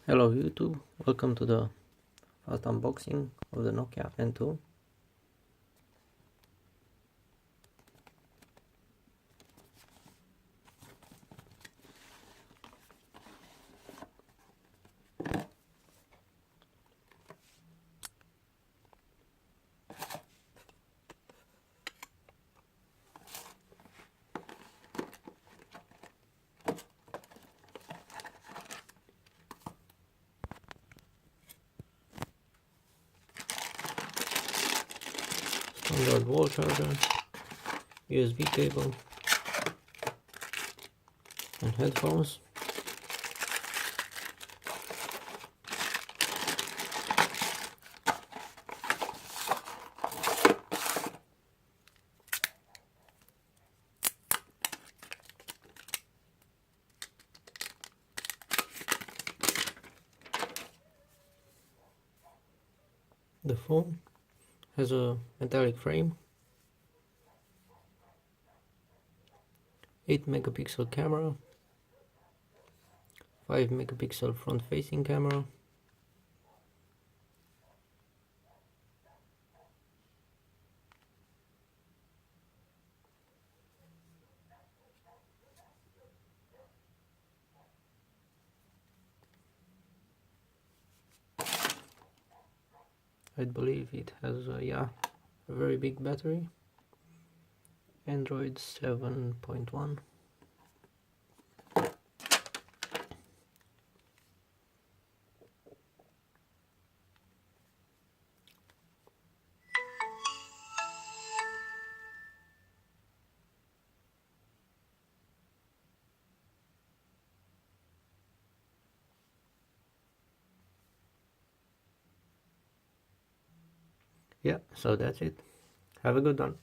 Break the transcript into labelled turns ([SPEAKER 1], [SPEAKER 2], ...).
[SPEAKER 1] Hello YouTube, welcome to the first unboxing of the Nokia N2. Standard wall charger, USB cable and headphones. The phone has a metallic frame, 8 megapixel camera, 5 megapixel front facing camera, I believe it has a very big battery, Android 7.1. Yeah, so that's it. Have a good one.